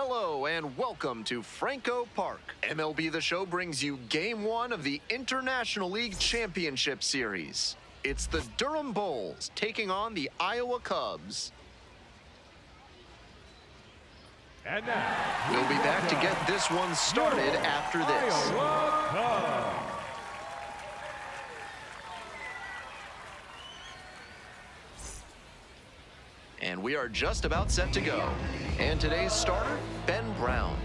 Hello and welcome to Franco Park. MLB The Show brings you Game 1 of the International League Championship Series. It's the Durham Bulls taking on the Iowa Cubs. And now, we'll be back to get this one started after this. Iowa Cubs. And we are just about set to go. And today's starter, Ben Brown.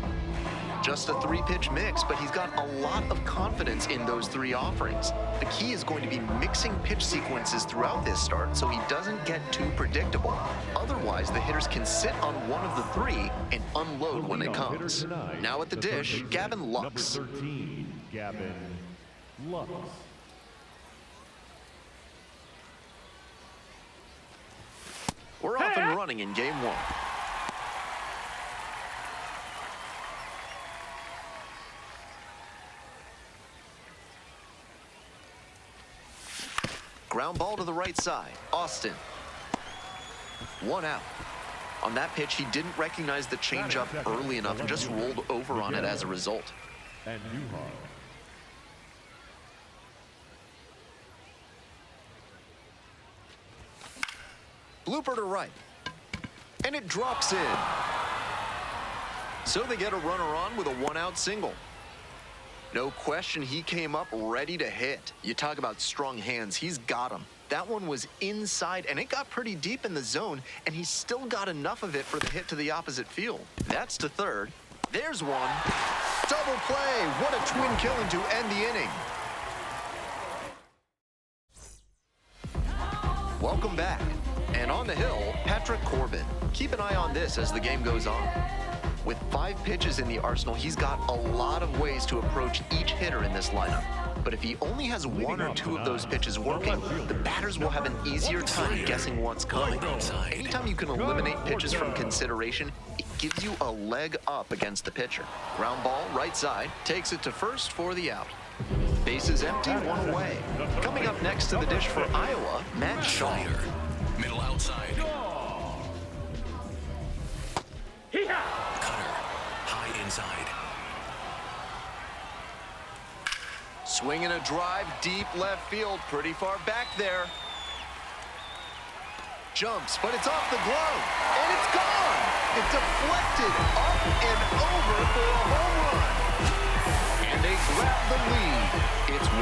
Just a 3-pitch mix, but he's got a lot of confidence in those 3 offerings. The key is going to be mixing pitch sequences throughout this start so he doesn't get too predictable. Otherwise, the hitters can sit on one of the 3 and unload when it comes. Now at the dish, Gavin Lux. Number 13, Gavin Lux. We're off and running in Game 1. Ground ball to the right side. Austin. 1 out. On that pitch, he didn't recognize the changeup early enough and just rolled over on it as a result. And Newhart. Blooper to right. And it drops in. So they get a runner on with a 1-out single. No question, he came up ready to hit. You talk about strong hands, he's got them. That one was inside, and it got pretty deep in the zone, and he still got enough of it for the hit to the opposite field. That's to third. There's one. Double play. What a twin killing to end the inning. Welcome back. And on the hill, Patrick Corbin. Keep an eye on this as the game goes on. With 5 pitches in the arsenal, he's got a lot of ways to approach each hitter in this lineup. But if he only has 1 or 2 of those pitches working, the batters will have an easier time guessing what's coming. Anytime you can eliminate pitches from consideration, it gives you a leg up against the pitcher. Ground ball, right side, takes it to first for the out. Bases empty, 1 away. Coming up next to the dish for Iowa, Matt Shaw. Middle outside. Cutter. High inside. Swing and a drive, deep left field, pretty far back there. Jumps, but it's off the glove, and it's gone. It deflected up and over for a home run. And they grab the lead. It's 1-0.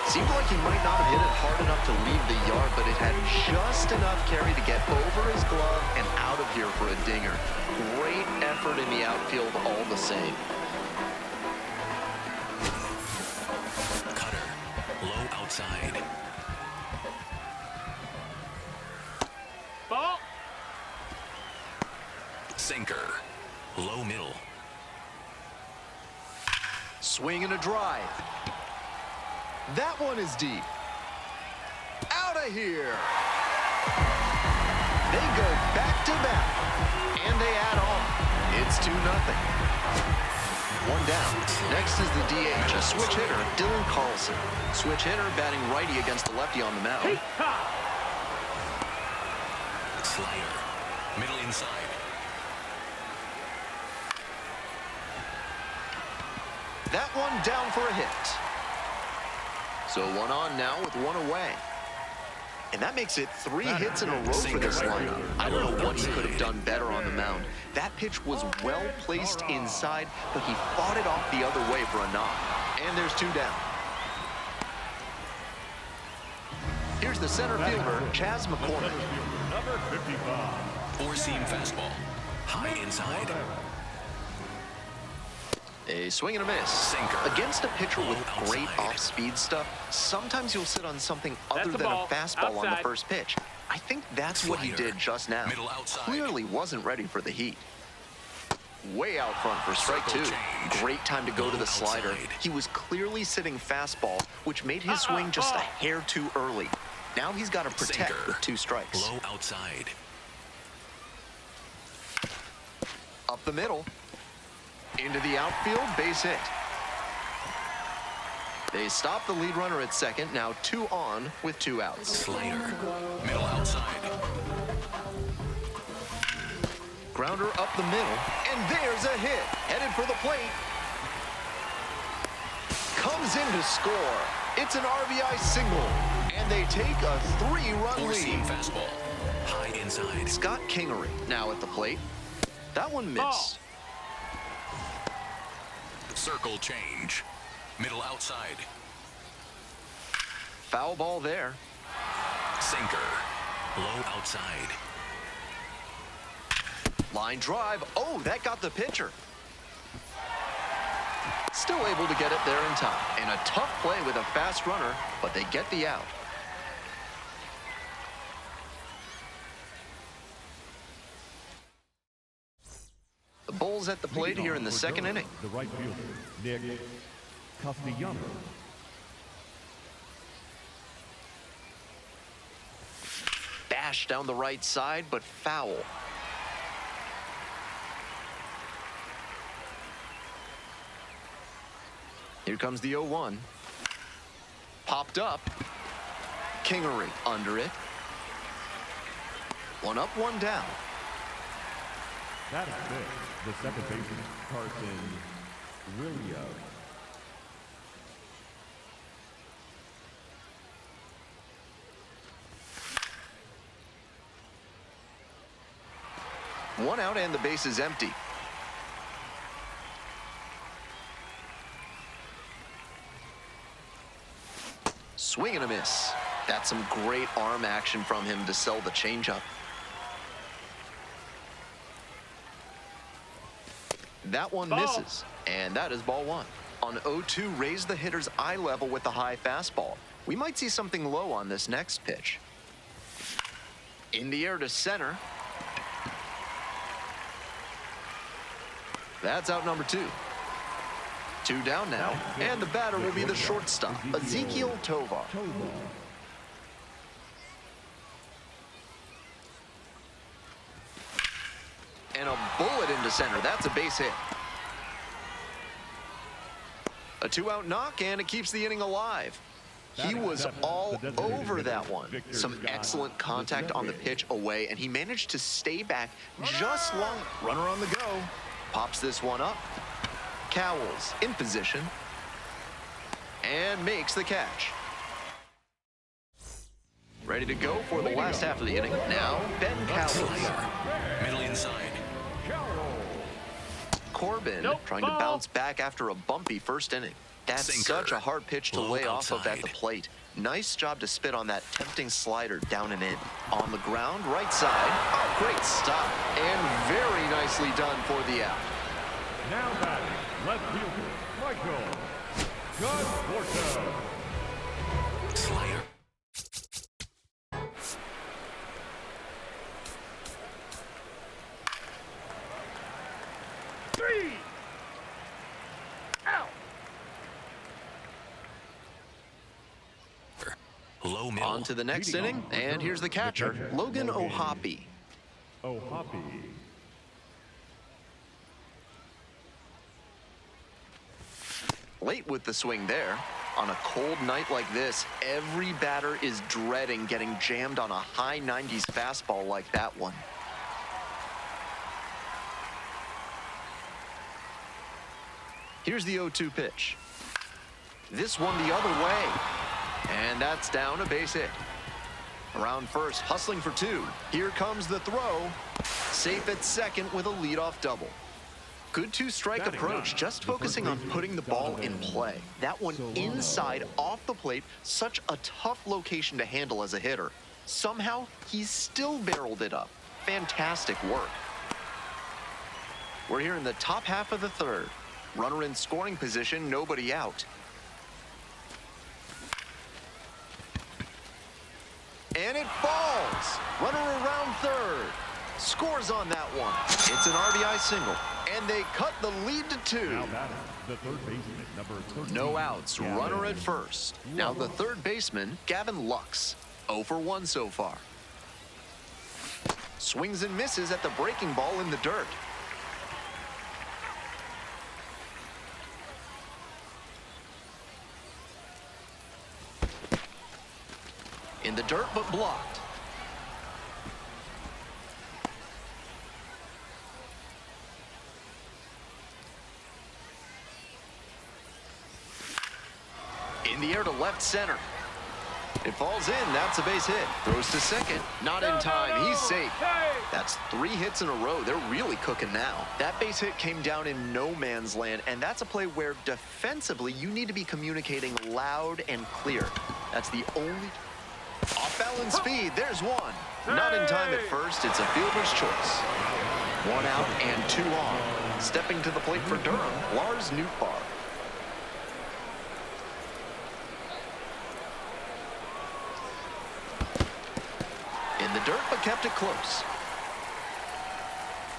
Seemed like he might not have hit it hard enough to leave the yard, but it had just enough carry to get over his glove and out of here for a dinger. Great effort in the outfield all the same. Cutter. Low outside. Ball. Sinker. Low middle. Swing and a drive. That one is deep. Out of here. They go back to back. And they add on. It's 2-0. 1 down. Next is the DH, a switch hitter, Dylan Carlson. Switch hitter batting righty against the lefty on the mound. Slider. Middle inside. That one down for a hit. So 1 on now with 1 away. And that makes it 3 hits in a row for this lineup. I don't know what he could have done better on the mound. That pitch was well placed inside, but he fought it off the other way for a knock. And there's 2 down. Here's the center fielder, Chas McCormick. Number 55. 4-seam fastball. High inside. A swing and a miss. Sinker. Against a pitcher with Low great outside. off-speed stuff, sometimes you'll sit on something other the than a ball. fastball on the Outside. first pitch. I think that's what he Slider. did just now. Middle outside. Clearly wasn't ready for the heat. Way out front for strike 2. Circle change. Great time to go to Low the slider. outside. He was clearly sitting fastball, which made his swing just a hair too early. Now he's got to protect Sinker. with 2 strikes. Low outside. Up the middle. Into the outfield, base hit. They stop the lead runner at second, now 2 on with 2 outs. Slider. Middle outside. Grounder up the middle, and there's a hit. Headed for the plate. Comes in to score. It's an RBI single, and they take a 3-run Four-seam lead. fastball. High inside. Scott Kingery now at the plate. That one missed. Circle change. Middle outside. Foul ball there. Sinker. Low outside. Line drive. Oh, that got the pitcher. Still able to get it there in time. And a tough play with a fast runner, but they get the out. The Bulls at the plate here in the second inning. The right fielder, Nick Castellanos. Bash down the right side, but foul. Here comes the 0-1. Popped up. Kingery under it. One up, one down. That is it. The second baseman, Carson Williams. One out and the base is empty. Swing and a miss. That's some great arm action from him to sell the changeup. That one misses, and that is ball one. On 0-2, raise the hitter's eye level with the high fastball. We might see something low on this next pitch. In the air to center. That's out number 2. 2 down now, and the batter will be the shortstop, Ezekiel Tovar. And a bullet into center. That's a base hit. A 2-out knock, and it keeps the inning alive. He was all over that one. Some excellent contact on the pitch away, and he managed to stay back just long. Runner on the go. Pops this one up. Cowles in position. And makes the catch. Ready to go for the last half of the inning. Now, Ben Cowles. Slider. Middle inside. Corbin trying to bounce back after a bumpy first inning. That's Sinker. such a hard pitch to Low lay off of at the outside. plate. Nice job to spit on that tempting slider down and in. On the ground, right side. Oh, great stop. And very nicely done for the out. Now batting, left fielder, Michael Conforto. Slider. Low middle. On to the next inning, and here's the catcher, Logan O'Hoppe. O'Hoppe. Late with the swing there. On a cold night like this, every batter is dreading getting jammed on a high 90s fastball like that one. Here's the 0-2 pitch. This one the other way. And that's down, a base hit. Around first, hustling for 2. Here comes the throw. Safe at second with a leadoff double. Good two-strike approach, just focusing on putting the ball in play. That one inside, off the plate, such a tough location to handle as a hitter. Somehow, he's still barreled it up. Fantastic work. We're here in the top half of the third. Runner in scoring position, nobody out. And it falls. Runner around third. Scores on that one. It's an RBI single. And they cut the lead to 2. Now batting, the third baseman, number 13. No outs. Runner at first. Now the third baseman, Gavin Lux. 0 for 1 so far. Swings and misses at the breaking ball in the dirt. In the dirt, but blocked. In the air to left center. It falls in. That's a base hit. Throws to second. Not in time. He's safe. That's 3 hits in a row. They're really cooking now. That base hit came down in no man's land, and that's a play where defensively you need to be communicating loud and clear. That's the only... Off-balance speed. There's one. Not in time at first. It's a fielder's choice. 1 out and 2 on. Stepping to the plate for Durham, Lars Nootbaar. In the dirt, but kept it close.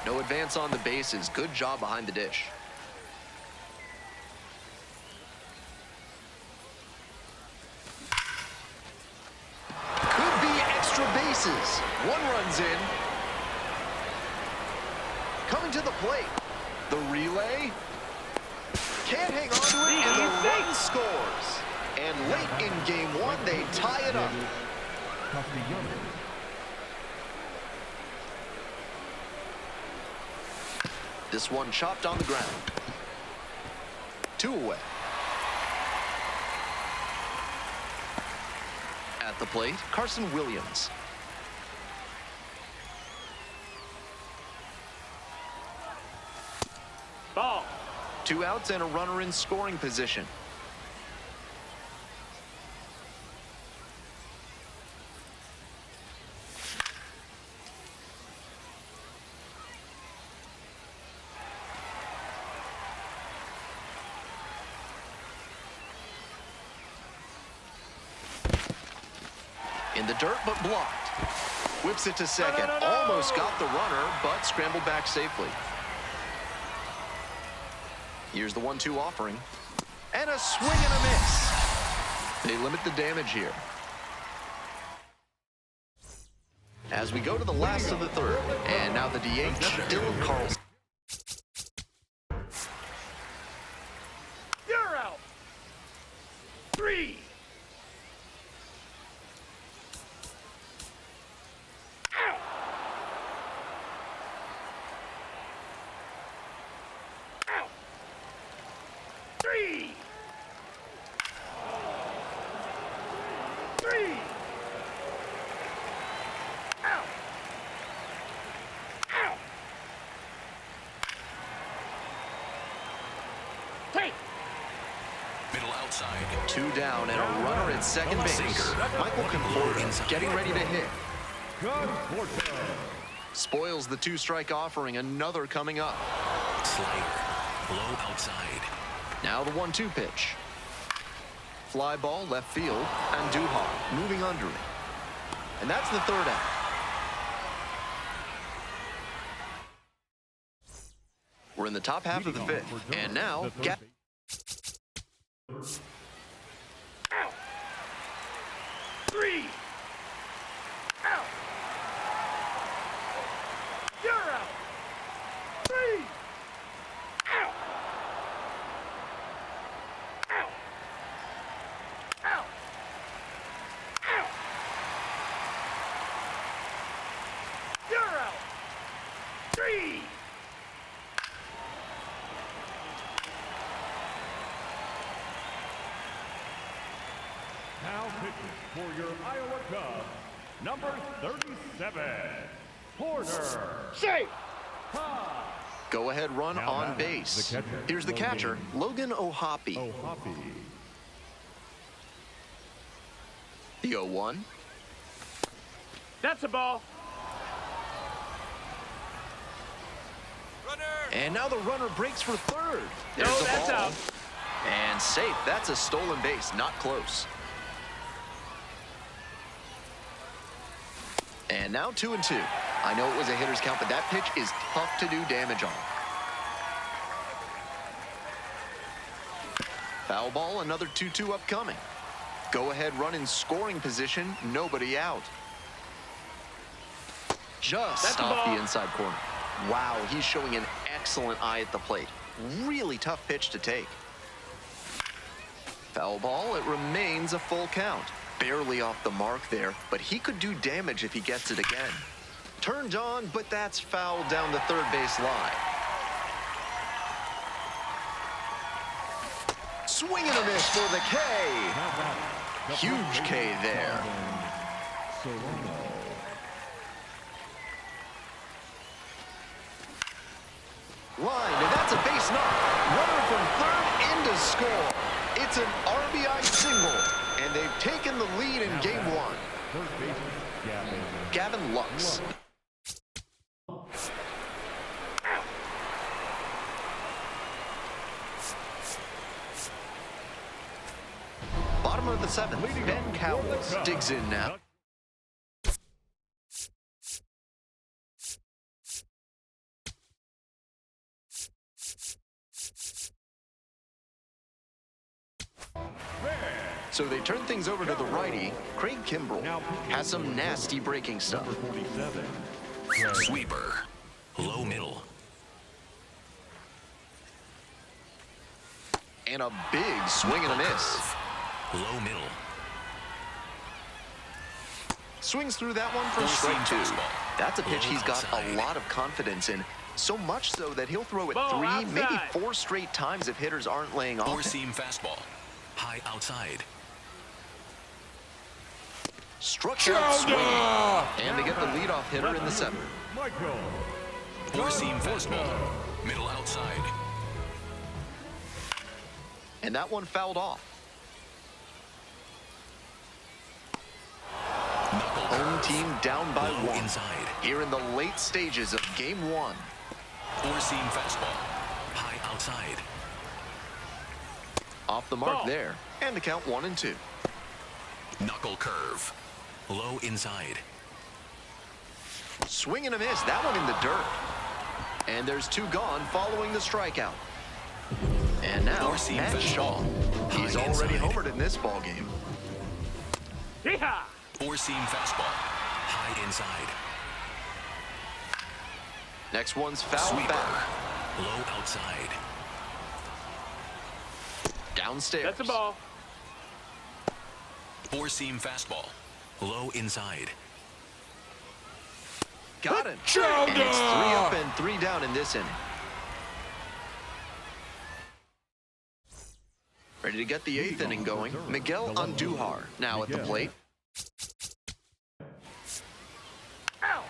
No advance on the bases. Good job behind the dish. Could be extra bases. 1 runs in. Coming to the plate. The relay. Can't hang on to it, and the run scores. And late in game 1, they tie it up. This one chopped on the ground. 2 away. At the plate, Carson Williams. Ball. 2 outs and a runner in scoring position. In the dirt, but blocked. Whips it to second. Almost got the runner, but scrambled back safely. Here's the 1-2 offering. And a swing and a miss. They limit the damage here. As we go to the last of the 3rd. And now the DH, Dylan Carlson. You're out. 3. Middle outside. 2 down and a runner at second base. Michael Conforto getting ready to hit. Spoils the 2-strike offering. Another coming up. Slider. Low outside. Now the 1-2 pitch. Fly ball left field, and Duhar moving under it. And that's the 3rd out. We're in the top half of the 5th. And now, Out. 3. Out. You're out. 3. Out. Out. Out. Out. You're out. 3. Now pitches for your Iowa Cubs, number 37, Porter. Safe. go-ahead run Now on batter, base. the catcher, Here's the catcher, Logan O'Hoppe. O'Hoppe. The 0-1. That's a ball. And now the runner breaks for 3rd. There's No, the that's ball. out. And safe. That's a stolen base. Not close. And now 2-2. I know it was a hitter's count, but that pitch is tough to do damage on. Foul ball, another 2-2 upcoming. Go-ahead run in scoring position, nobody out. Just That's the off ball. the inside corner. Wow, he's showing an excellent eye at the plate. Really tough pitch to take. Foul ball, it remains a full count. Barely off the mark there, but he could do damage if he gets it again. Turned on, but that's fouled down the third base line. Swing and a miss for the K. Huge K there. Line, and that's a base knock. Runner from third in to score. It's an RBI single, and they've taken the lead in game one. Gavin Lux. Bottom of the seventh, Ben Cowles digs in now. So they turn things over to the righty. Craig Kimbrell has some nasty breaking stuff. Sweeper. Low middle. And a big swing and a miss. Low middle. Swings through that one for strike two. That's a pitch he's got a lot of confidence in. So much so that he'll throw it three, maybe four straight times if hitters aren't laying off. Four-seam fastball. High outside. Struck out swinging. And they get the leadoff hitter in the seventh. Four-seam fastball. Middle outside. And that one fouled off. Home team down by one. Inside. Here in the late stages of game one. Four-seam fastball. High outside. Off the mark there. And the count 1-2. Knuckle curve. Low inside. Swing and a miss. That one in the dirt. And there's two gone following the strikeout. And now Matt Shaw. He's already homered in this ball game. Yeehaw! Four-seam fastball. High inside. Next one's fouled Sweeper. back. Low outside. Downstairs. That's the ball. Four-seam fastball. Low inside. Got it. And it's 3 up and 3 down in this inning. Ready to get the 8th inning going. Miguel Andujar now at the plate. Ow!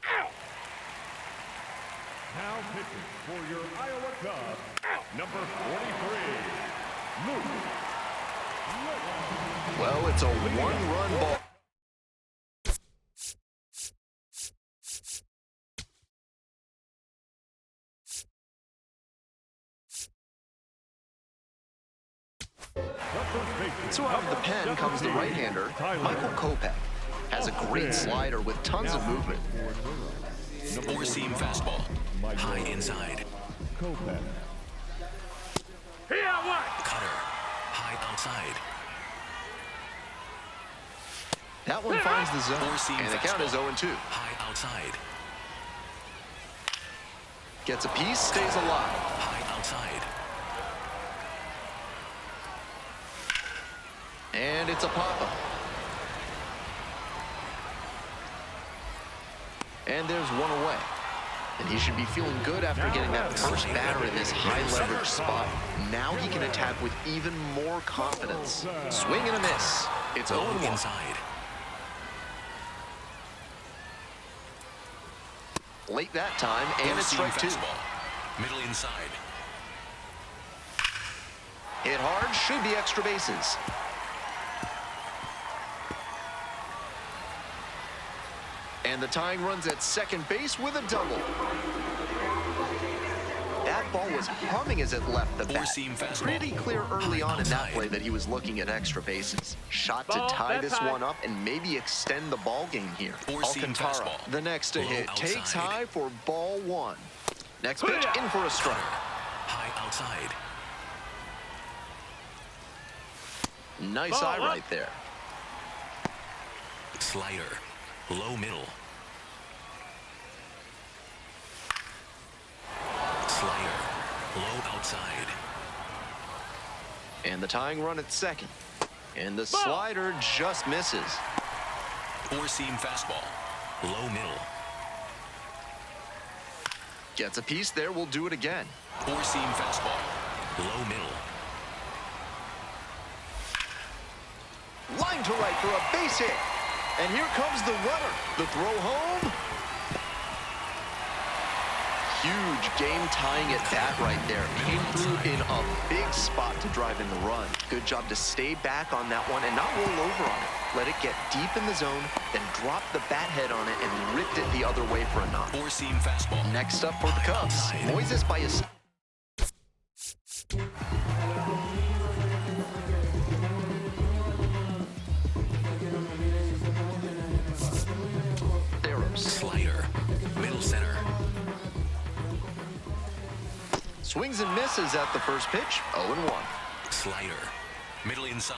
Ow! Now pitching for your Iowa Cubs, number 43, Luke. Well, it's a one-run ball. So out of the pen comes the right-hander, Michael Kopech. Has a great slider with tons of movement. Four-seam fastball. High inside. Here, what? Cutter. High outside. That one finds the zone, Four-seam and the count is fastball. 0-2. High outside. Gets a piece, stays alive. High outside. And it's a pop-up. And there's one away. And he should be feeling good after getting that first batter in this high-leverage spot. Now he can attack with even more confidence. Swing and a miss. It's 0-1. Inside. Late that time, and it's strike two. Fastball. Middle inside. Hit hard, should be extra bases. And the tying runs at second base with a double. That ball was humming as it left the bat. Four-seam fastball. Pretty clear early on in that Outside. play that he was looking at extra bases. Shot to Ball, tie that's this high. one up and maybe extend the ball game here. Four-seam Alcantara, fastball. the next to Low hit, takes outside. high for ball one. Next pitch, in for a strike. High outside. Nice Ball eye up. right there. Slider. Low middle. Slider. Low outside. And the tying run at second. And the Ball. slider just misses. Four-seam fastball. Low middle. Gets a piece there, we'll do it again. Four-seam fastball. Low middle. Line to right for a base hit. And here comes the runner. The throw home. Huge game-tying at bat right there. Came through in a big spot to drive in the run. Good job to stay back on that one and not roll over on it. Let it get deep in the zone, then drop the bat head on it and ripped it the other way for a knock. Four-seam fastball. Next up for the Cubs, Moises by his... Slider. Middle center. Swings and misses at the first pitch, 0-1. Slider. Middle inside.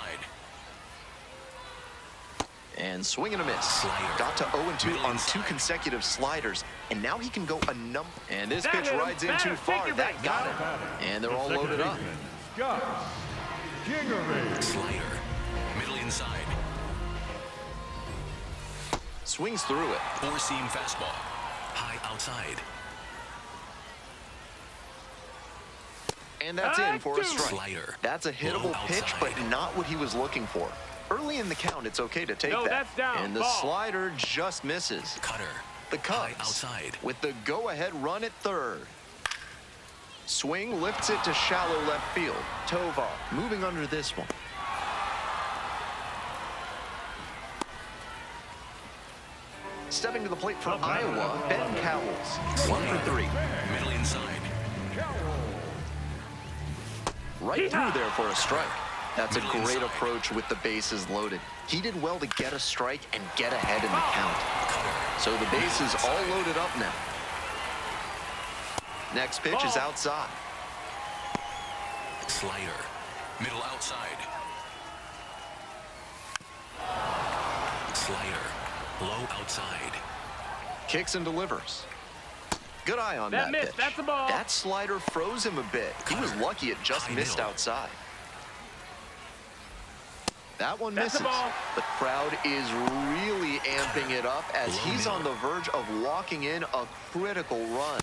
And swing and a miss. Slider. Got to 0-2 Middle on inside. 2 consecutive sliders, and now he can go a number. And this That pitch hit him. rides in Batter, too far. take That your got Now him. batting, And they're the all second loaded up. baseman, Scott Gingery. Slider. Middle inside. Swings through it. Four-seam fastball. High outside. And that's in for a strike. Slider. That's a hittable Low pitch, but outside. not what he was looking for. Early in the count, it's okay to take No, that. that's down. And the Ball. slider just misses. Cutter. The High Cubs outside. with the go-ahead run at third. Swing lifts it to shallow left field. Tovar moving under this one. Stepping to the plate for Iowa, Ben Cowles. 1 for 3. Middle inside. Right through there for a strike. That's a Middle great inside. approach with the bases loaded. He did well to get a strike and get ahead in the count. Cutter. So the bases all loaded up now. Next pitch is Ball. outside. Slider. Middle outside. Slider. Low outside. Kicks and delivers. Good eye on that That miss, pitch. that's a ball. That slider froze him a bit. He was lucky it just High missed middle. outside. That one That's a misses. ball. The crowd is really amping it up as Low he's middle. on the verge of walking in a critical run.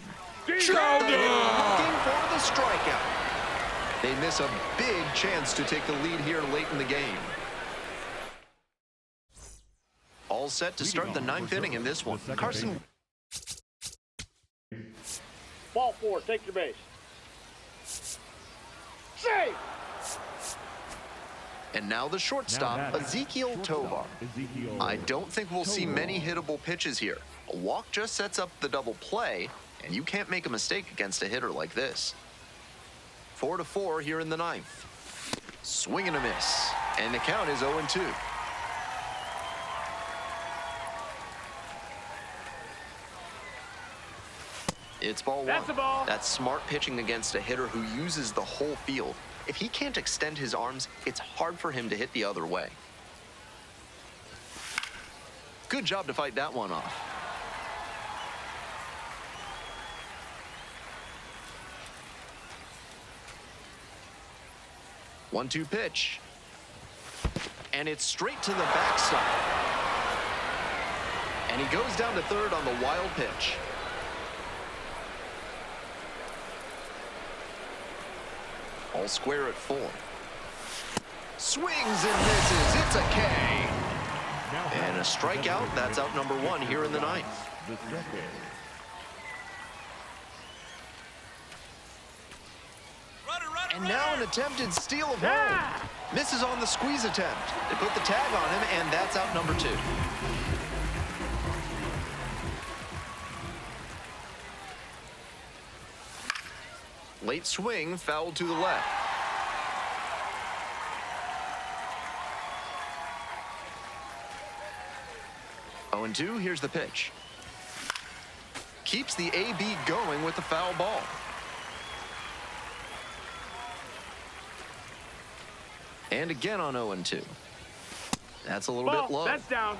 Shoulder. Looking for the strikeout. They miss a big chance to take the lead here late in the game. All set to start the 9th inning in this one. Carson. Ball 4, take your base. Save! And now the shortstop, Ezekiel Tovar. I don't think we'll see many hittable pitches here. A walk just sets up the double play, and you can't make a mistake against a hitter like this. 4-4 here in the 9th. Swing and a miss. And the count is 0-2. It's ball 1. That's a ball. That's smart pitching against a hitter who uses the whole field. If he can't extend his arms, it's hard for him to hit the other way. Good job to fight that one off. One-two pitch. And it's straight to the backside. And he goes down to third on the wild pitch. All square at 4. Swings and misses. It's a K. And a strikeout. That's out number 1 here in the 9th. And now an attempted steal of home. Misses on the squeeze attempt. They put the tag on him, and that's out number 2. Late swing, fouled to the left. Oh, and 2, here's the pitch. Keeps the AB going with the foul ball. And again on 0-2. That's a little bit low. That's down.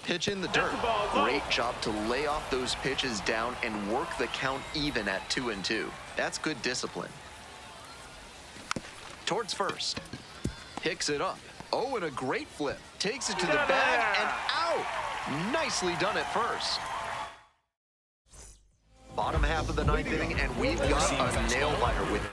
Pitch in the dirt. the ball, low. Great job to lay off those pitches down and work the count even at 2-2. That's good discipline. Towards first. Picks it up. Oh, and a great flip. Takes it to the bag and out. Nicely done at first. Bottom half of the ninth inning, and we've got a nail-biter with it.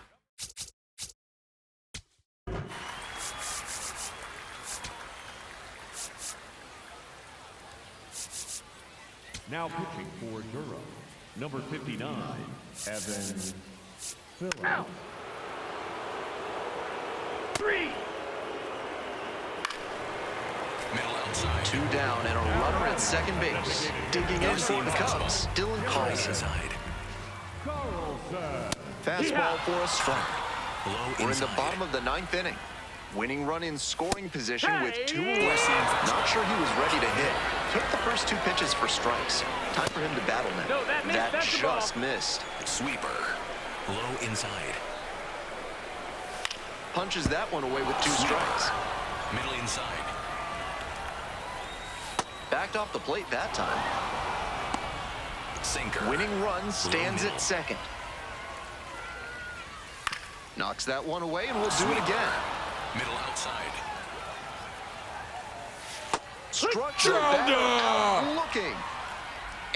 Now pitching for Durham, number 59, Evan Phillips. 3. Middle outside. 2 down and a runner at second base. Digging in for the Cubs, Dylan Right Carlson. inside. Fastball for a strike. Low We're in inside. the bottom of the ninth inning. Winning run in scoring position with 2 Hey! away. Not sure he was ready to hit. Took the first 2 pitches for strikes. Time for him to battle net. No, that missed. That's the ball. Just missed. Sweeper. Low inside. Punches that one away with 2 strikes. Middle inside. Backed off the plate that time. Sinker. Winning run stands middle. at second. Knocks that one away, and we'll do it again. Middle outside. Struck the batter out looking.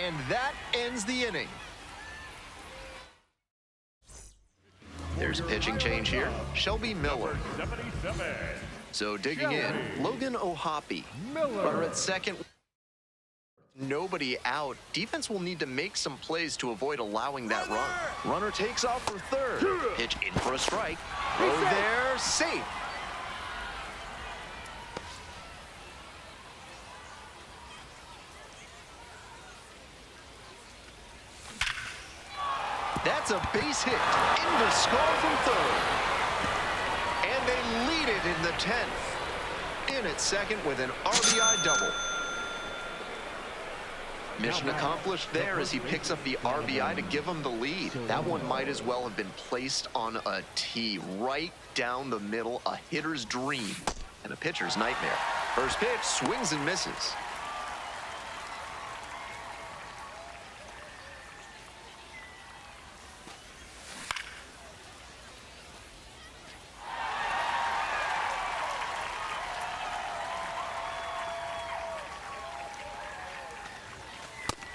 And that ends the inning. There's a pitching change here. Shelby Miller. 77. So digging in, Logan Ohapi. Runner at second. Nobody out. Defense will need to make some plays to avoid allowing that run. Runner takes off for third. Pitch in for a strike. Throw there, safe. That's a base hit into score from third. And they lead it in the 10th. In at second with an RBI double. Mission accomplished there as he picks up the RBI to give him the lead. That one might as well have been placed on a tee right down the middle, a hitter's dream and a pitcher's nightmare. First pitch, swings and misses.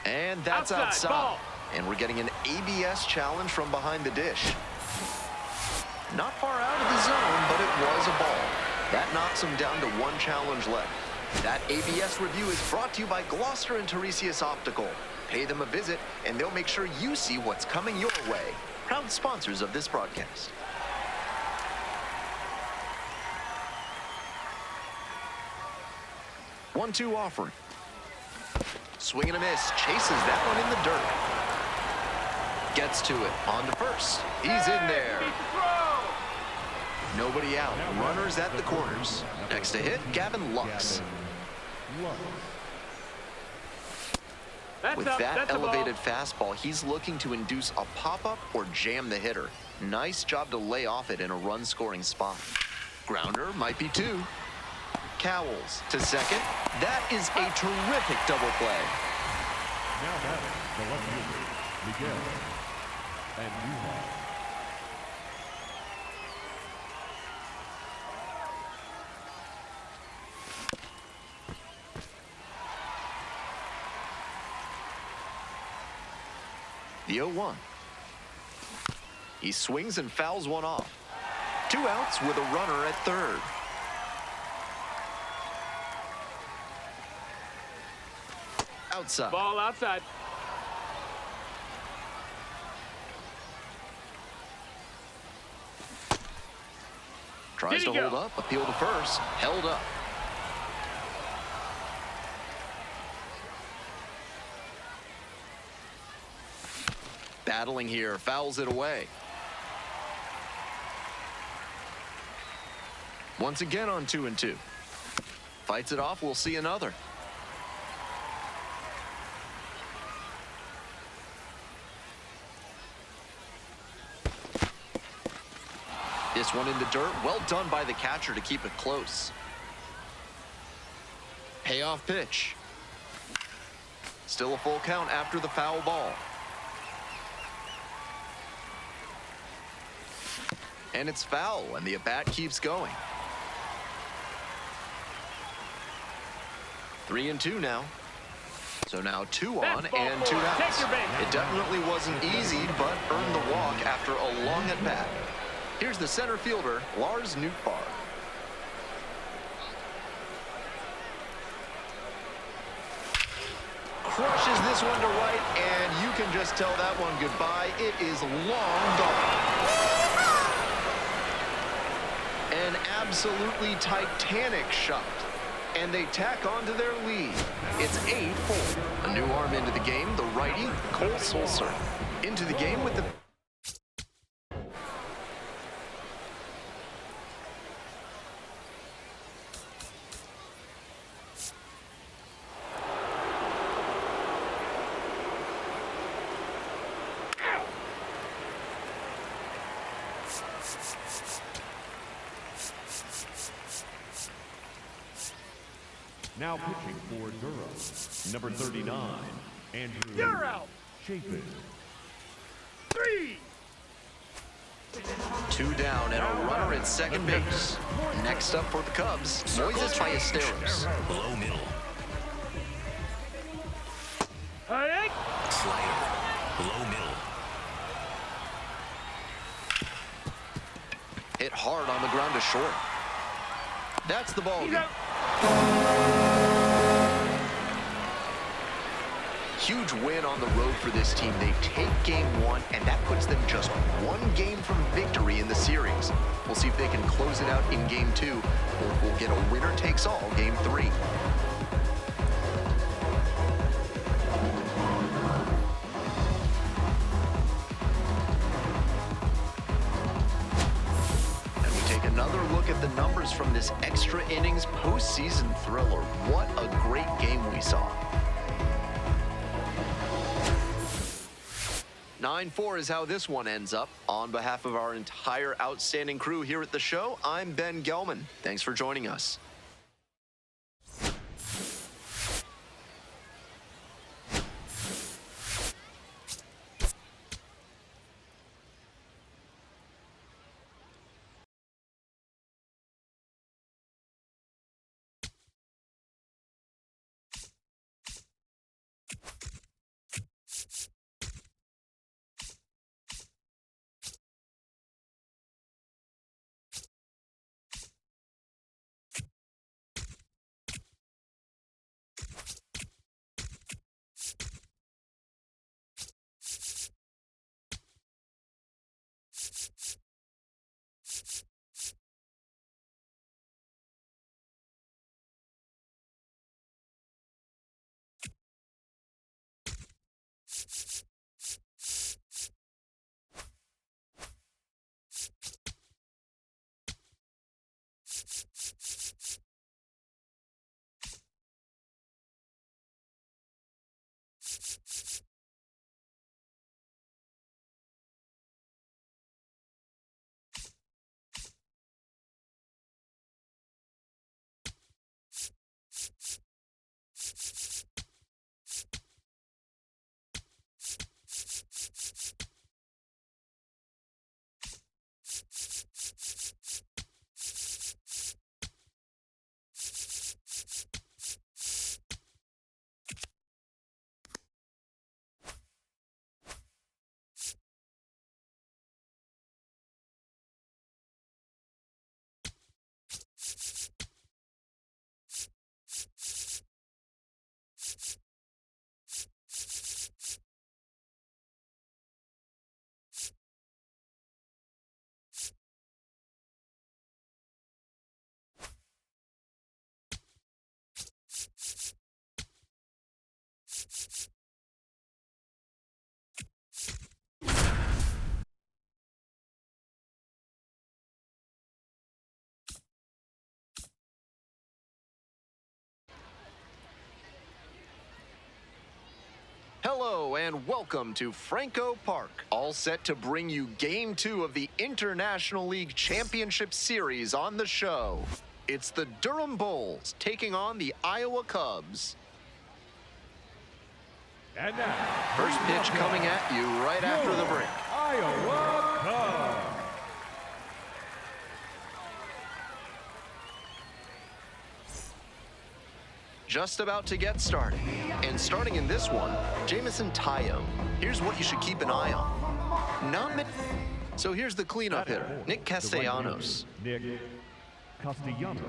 And that's outside. Ball. And we're getting an ABS challenge from behind the dish. Not far out of the zone, but it was a ball. That knocks him down to 1 challenge left. That ABS review is brought to you by Gloucester and Tiresias Optical. Pay them a visit, and they'll make sure you see what's coming your way. Proud sponsors of this broadcast. One-two offering. Swing and a miss. Chases that one in the dirt. Gets to it. On to first. He's in there. Nobody out. Runners at the corners. Next to hit, Gavin Lux. With that elevated fastball, he's looking to induce a pop-up or jam the hitter. Nice job to lay off it in a run-scoring spot. Grounder might be 2. Cowles to second. That is a terrific double play. Now batting, the left fielder, Miguel and Newhall. The 0-1. He swings and fouls one off. 2 outs with a runner at third. Outside. Ball outside. Tries to hold up. Appeal to first. Held up. Battling here. Fouls it away. Once again on 2-2. Fights it off. We'll see another. This one in the dirt. Well done by the catcher to keep it close. Payoff pitch. Still a full count after the foul ball. And it's foul, and the at-bat keeps going. 3-2 now. So now 2 That's on ball and 2 4. outs. Take your base. It definitely wasn't easy, but earned the walk after a long at-bat. Here's the center fielder, Lars Nootbaar. Crushes this one to right, and you can just tell that one goodbye. It is long gone. An absolutely titanic shot, and they tack on to their lead. It's 8-4. A new arm into the game, the righty, Cole Sulser. Into the game with the... Now pitching for Durham, number 39, Andrew You're out. Chapin. 3. 2 down and a runner at second base. Next up for the Cubs, Moises Ballesteros. Low middle. Hey. Slider. Low middle. Hit hard on the ground to short. That's the ball He's game. out. Huge win on the road for this team. They take game 1, and that puts them just 1 game from victory in the series. We'll see if they can close it out in game 2, or if we'll get a winner-takes-all game 3. And we take another look at the numbers from this extra innings postseason thriller. What a great game we saw. 9-4 is how this one ends up. On behalf of our entire outstanding crew here at the show, I'm Ben Gelman. Thanks for joining us. Hello and welcome to Franco Park. All set to bring you Game 2 of the International League Championship Series on the show. It's the Durham Bulls taking on the Iowa Cubs. And now, First pitch coming at you right after the break. Iowa Cubs. just about to get started. And starting in this one, Jamison Tyone. Here's what you should keep an eye on. So here's the cleanup hitter, Nick Castellanos. Nick Castellanos.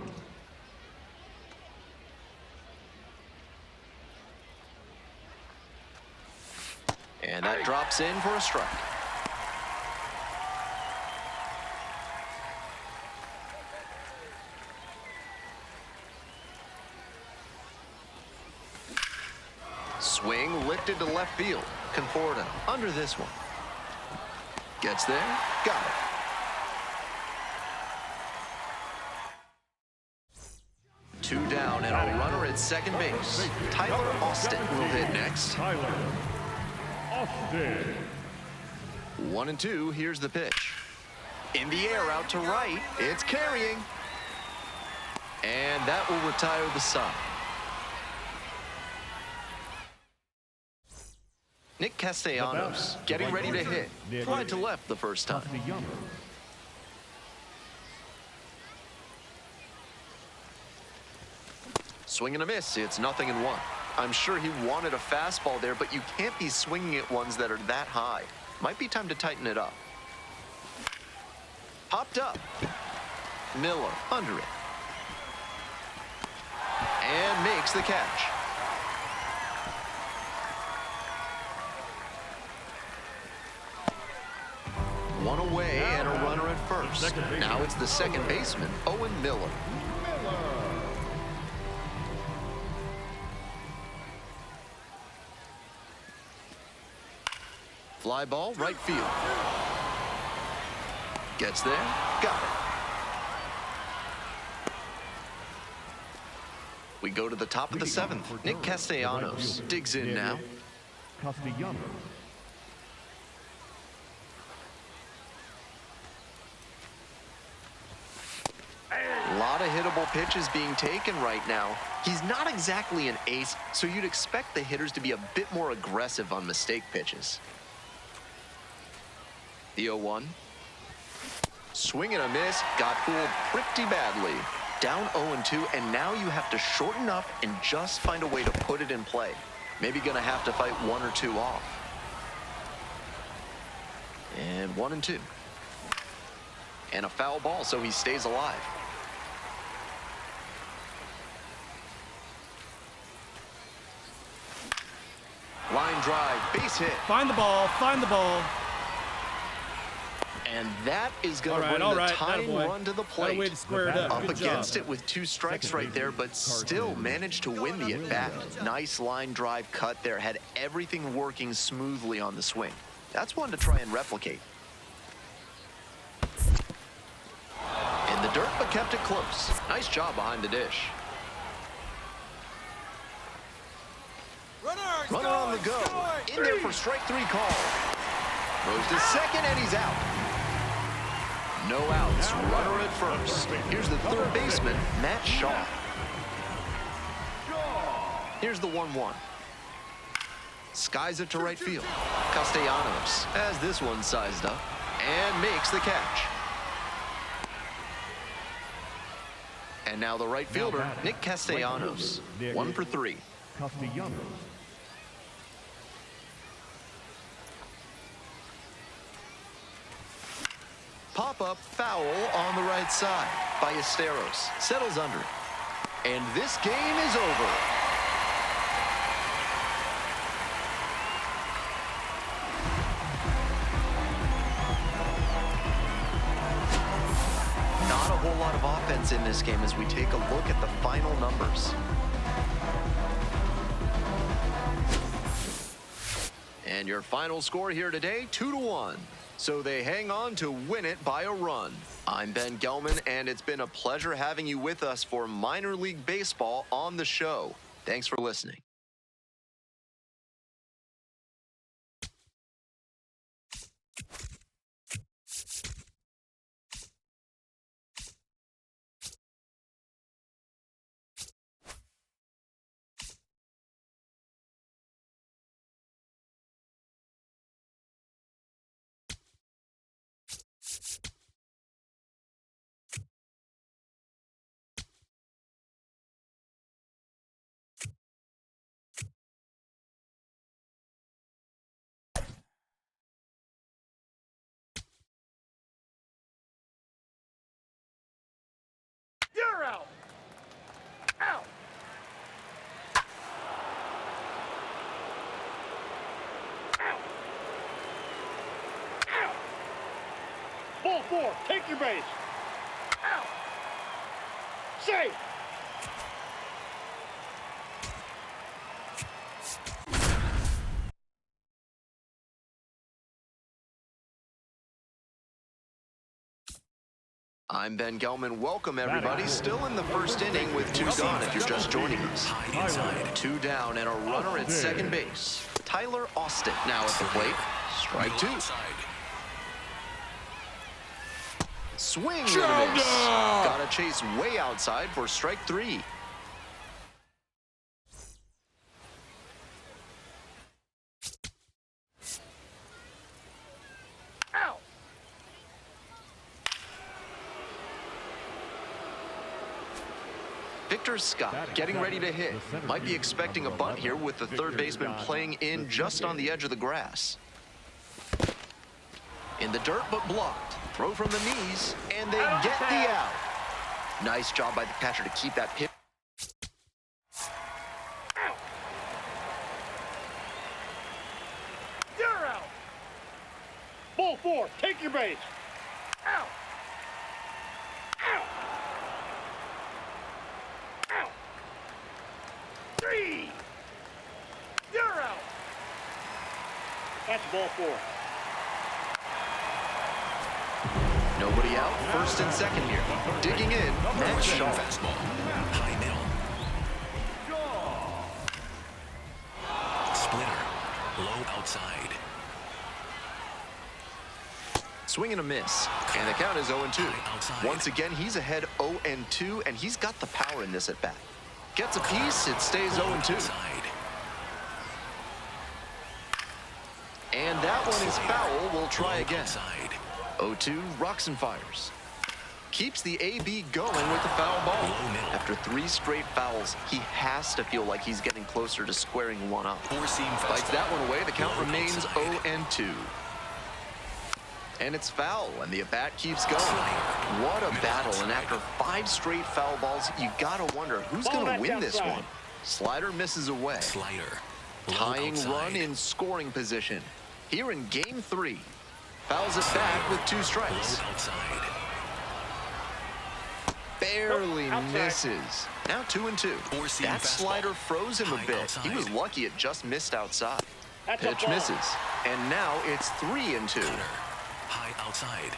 And that drops in for a strike. Swing lifted to left field. Conforto under this one. Gets there. Got it. Two down and a runner at second base. Tyler Austin will hit next. Tyler Austin. 1-2. Here's the pitch. In the air out to right. It's carrying. And that will retire the side. Nick Castellanos getting ready to hit. Fly to left the first time. Swing and a miss. It's 0-1. I'm sure he wanted a fastball there, but you can't be swinging at ones that are that high. Might be time to tighten it up. Popped up. Miller under it. And makes the catch. One away and a runner at first. Now it's the second baseman, Owen Miller. Fly ball, right field. Gets there, got it. We go to the top of the seventh. Nick Castellanos digs in now. Castellanos. A lot of hittable pitches being taken right now. He's not exactly an ace, so you'd expect the hitters to be a bit more aggressive on mistake pitches. The 0-1. Swing and a miss. Got fooled pretty badly. Down 0-2, and now you have to shorten up and just find a way to put it in play. Maybe gonna have to fight 1 or 2 off. And 1-2. And a foul ball, so he stays alive. Line drive, base hit. Find the ball, find the ball. And that is going to bring the tying run to the plate. Way to square it up. Up against it with 2 strikes right there, but still managed to win the at-bat. Nice line drive cut there. Had everything working smoothly on the swing. That's one to try and replicate. In the dirt, but kept it close. Nice job behind the dish. Runner on the go. In there for strike 3 call. Goes to second, and he's out. No outs, runner at first. Here's the third baseman, Matt Shaw. Here's the 1-1. Skies it to right field. Castellanos has this one sized up and makes the catch. And now the right fielder, Nick Castellanos, 1 for 3. Castellanos. Pop-up foul on the right side. Ballesteros settles under it. And this game is over. Not a whole lot of offense in this game as we take a look at the final numbers. And your final score here today, 2-1. So they hang on to win it by a run. I'm Ben Gelman, and it's been a pleasure having you with us for Minor League Baseball on the show. Thanks for listening. Ball four. Take your base. Out. Safe. I'm Ben Gelman. Welcome, everybody. Still in the first inning with two gone if you're just joining us. Two down and a runner at second base. Tyler Austin now at the plate. Strike two. Swing and a miss. Got to chase way outside for strike three. Out. Victor Scott getting ready to hit. Might be expecting a bunt here with the third baseman playing in just on the edge of the grass. In the dirt, but blocked. Throw from the knees, and they get the out. Nice job by the catcher to keep that pitch. You're out. Ball four. Take your base. Out. Out. Out. Three. You're out. That's ball four. Nobody out, first and second here. Digging in, next shot. Fastball. High middle. Splitter. Low outside. Swing and a miss. And the count is 0-2. Once again, he's ahead 0-2, and he's got the power in this at bat. Gets a piece, it stays 0-2. And that one is foul. We'll try again. 0-2, rocks and fires. Keeps the AB going with the foul ball. After three straight fouls, he has to feel like he's getting closer to squaring one up. Bites that one away, the count remains 0-2. And it's foul, and the at-bat keeps going. What a battle, and after 5 straight foul balls, you gotta wonder who's gonna win this one. Slider misses away. Tying run in scoring position. Here in game 3. Fouls it back with 2 strikes. Barely misses. Now 2-2. That slider froze him a bit. He was lucky it just missed outside. Pitch misses. And now it's 3-2. High outside.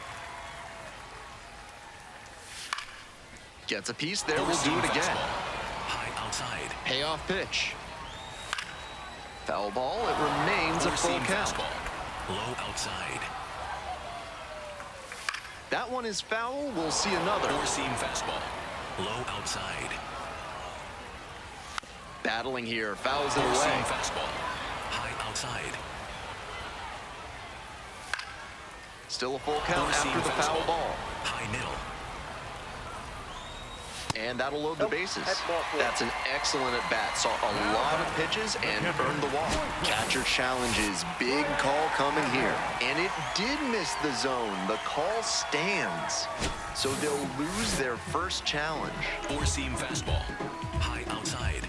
Gets a piece there. We'll do it again. High outside. Payoff pitch. Foul ball. It remains a full count. Low outside. That one is foul. We'll see another. Four-seam fastball. Low outside. Battling here. Fouls it Four-seam away. fastball. High outside. Still a full count after the foul ball. High middle. And that'll load the bases. That's an excellent at-bat. Saw a lot of pitches and earned the walk. Catcher challenges. Big call coming here. And it did miss the zone. The call stands. So they'll lose their first challenge. Four-seam fastball. High outside.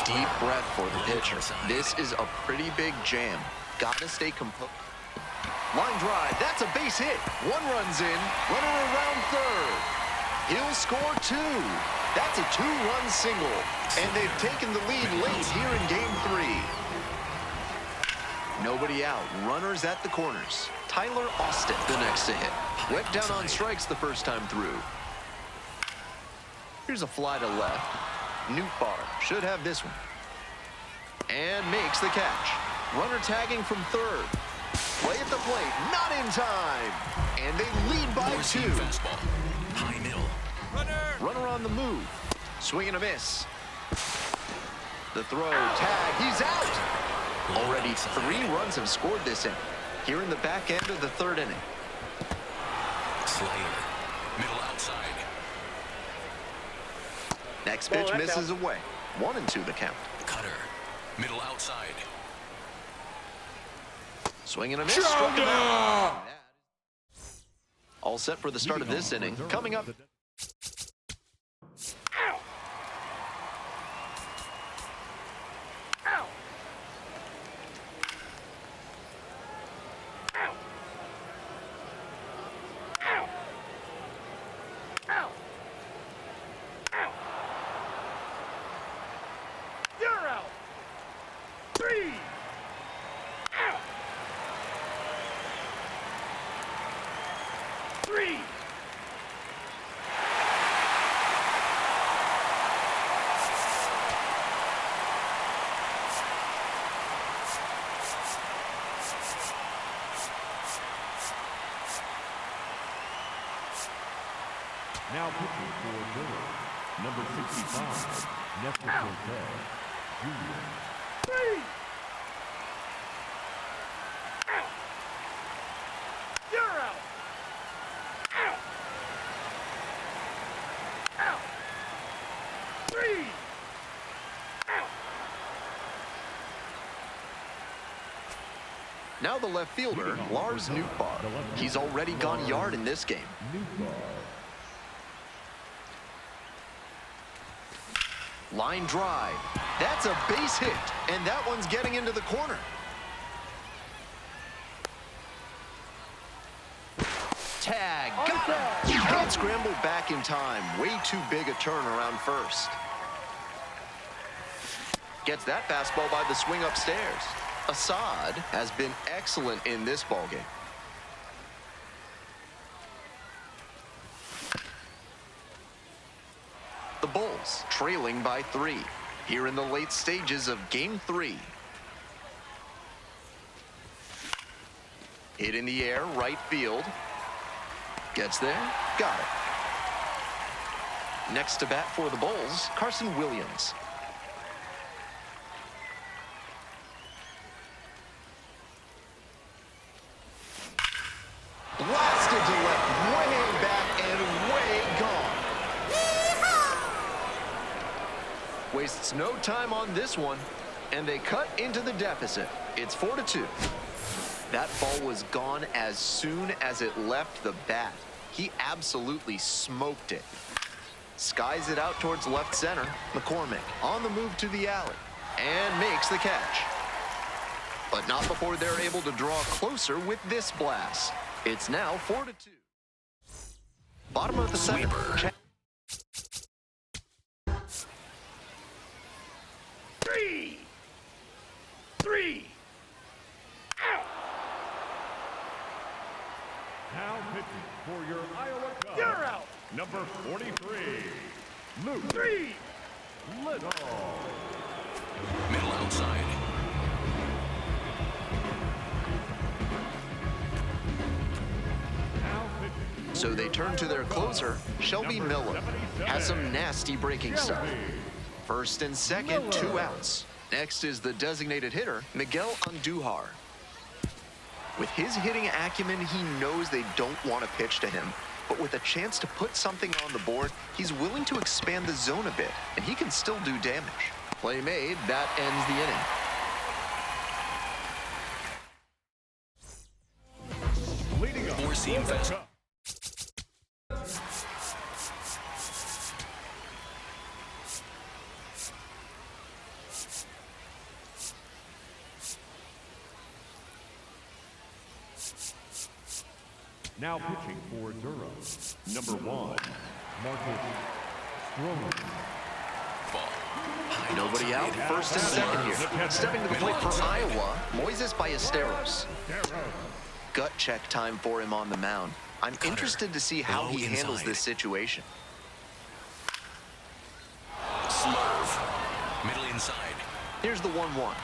Deep breath for the pitcher. This is a pretty big jam. Gotta stay composed. Line drive, that's a base hit. One runs in, runner around third. He'll score 2. That's a 2-run single. And they've taken the lead late here in game 3. Nobody out, runners at the corners. Tyler Austin, the next to hit. Went down on strikes the first time through. Here's a fly to left. Newtbar should have this one. And makes the catch. Runner tagging from third. Play at the plate, not in time. And they lead by 2. Fastball. High middle. Runner on the move. Swing and a miss. The throw, tag, he's out. Already 3 runs have scored this inning. Here in the back end of the 3rd inning. Slider. Middle outside. Next pitch misses away. 1-2 the count. Cutter. Middle outside. Swing and a miss. Struck him out. All set for the start of this inning. Coming up. Ow. Ow. 3. Now pitching for Durham, number 65, Nestor Cortez, Jr. 3. Out. You're out. Out. Out. 3. Out. Now the left fielder, Lars Nootbaar. He's already gone yard in this game. Line drive. That's a base hit, and that one's getting into the corner. Tag. Got him. He can't scramble back in time. Way too big a turn around first. Gets that fastball by the swing upstairs. Assad has been excellent in this ballgame. The Bulls trailing by 3 here in the late stages of Game 3. Hit in the air, right field. Gets there, got it. Next to bat for the Bulls, Carson Williams. Blasted to left, way back and way gone. Wastes no time on this one, and they cut into the deficit. It's 4-2. That ball was gone as soon as it left the bat. He absolutely smoked it. Skies it out towards left center. McCormick on the move to the alley and makes the catch. But not before they're able to draw closer with this blast. It's now 4-2. Bottom of the second. Check. 3. Out. Now pitching for your Iowa Cubs, You're out. number 43, Luke 3. Little. Middle outside. Now pitching for So they your turn to their Iowa closer, Cubs, Shelby number Miller. 77, Has some nasty breaking stuff. Shelby. First and second, 2 outs. Next is the designated hitter, Miguel Andujar. With his hitting acumen, he knows they don't want to pitch to him. But with a chance to put something on the board, he's willing to expand the zone a bit, and he can still do damage. Play made, that ends the inning. Leading up Four-seam for the fastball. Cubs. Now pitching for Durham, number 1, Marcus Stroman. Ball. High Nobody out, outside. first and second here. Stepping to the plate for Iowa, Moises Ballesteros. Gut check time for him on the mound. I'm interested to see how he handles this situation. Slurve. Middle inside. Here's the 1-1.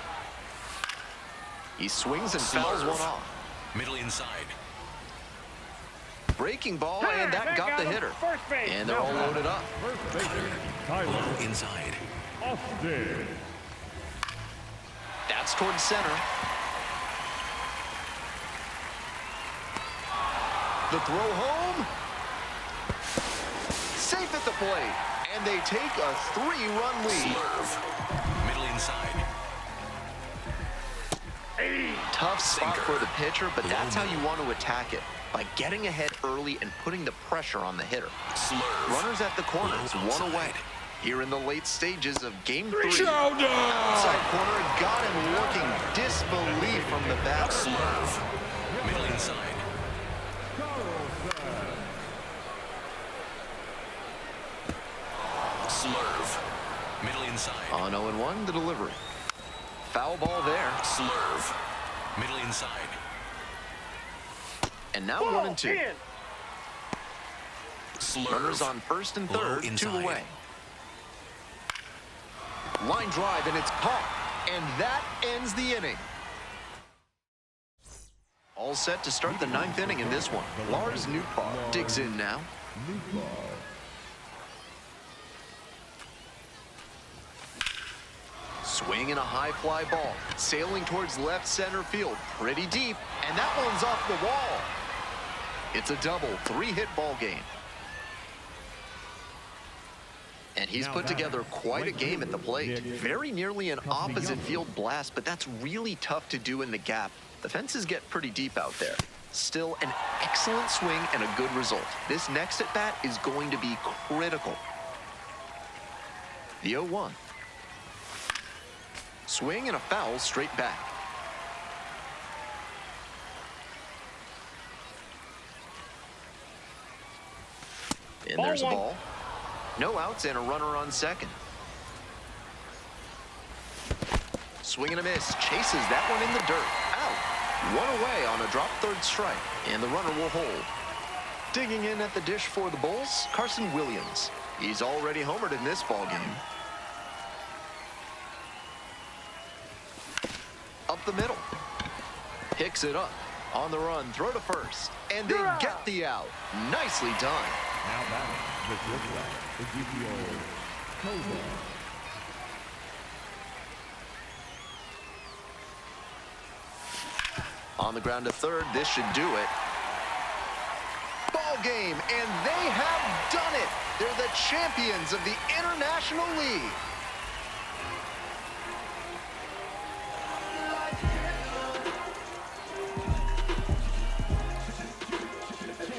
He swings and fouls one off. Middle inside. Breaking ball, and that got the hitter. First base. And they're all loaded up. First baseman, Tyler Low inside. Austin. That's towards center. The throw home. Safe at the plate. And they take a 3-run lead. Slurve. Middle inside. Tough spot Sinker. for the pitcher, but that's how Low you want to attack it. By getting ahead early and putting the pressure on the hitter. Slurve. Runners at the corners, Low one outside. away. Here in the late stages of Game 3. Showdown! Outside corner got him looking disbelief from the batter. Slurve. Middle inside. Slurve. Middle inside. On 0-1, the delivery. Foul ball there. Slurve. Middle inside. And now Ball 1-2. in. Slurve. Runners on first and Low third, 2 inside. away. Line drive, and it's caught. And that ends the inning. All set to start the 9th inning in this one. Lars Nootbaar digs in now. Swing and a high fly ball. Sailing towards left center field. Pretty deep, and that one's off the wall. It's a double, 3-hit ball game. And he's put together quite a game at the plate. Very nearly an opposite field blast, but that's really tough to do in the gap. The fences get pretty deep out there. Still an excellent swing and a good result. This next at bat is going to be critical. The 0-1. Swing and a foul straight back. And there's a ball. No outs and a runner on second. Swing and a miss. Chases that one in the dirt. Out. One away on a drop third strike. And the runner will hold. Digging in at the dish for the Bulls, Carson Williams. He's already homered in this ball game. Up the middle. Picks it up. On the run, throw to first. And they get the out. Nicely done. Now batting the quarterback, Ezekiel Koza. On the ground to third, this should do it. Ball game, and they have done it. They're the champions of the International League.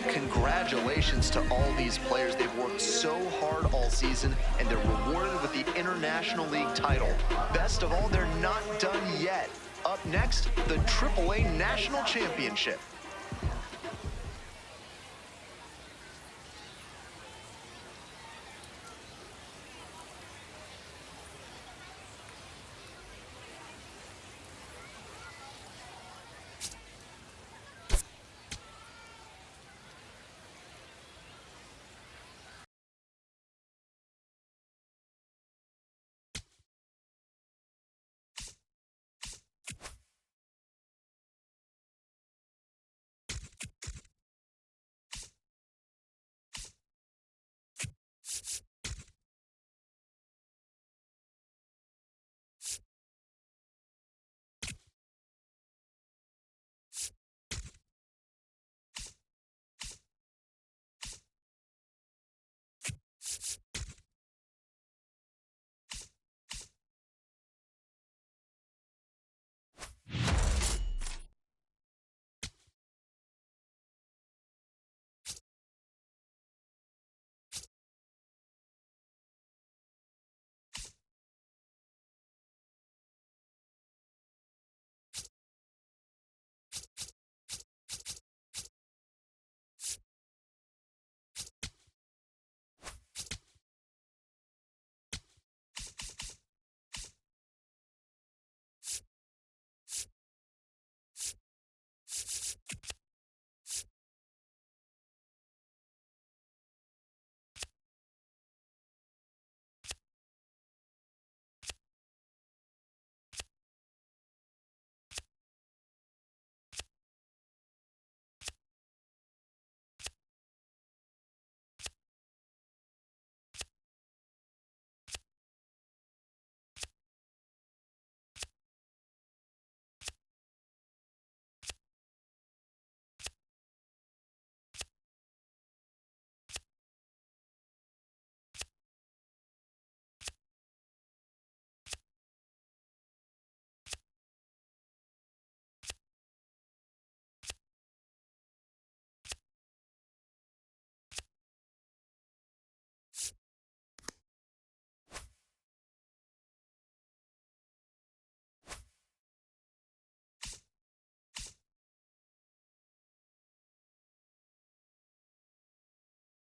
Congratulations to all these players. They've worked so hard all season, and they're rewarded with the International League title. Best of all, they're not done yet. Up next, the AAA National Championship.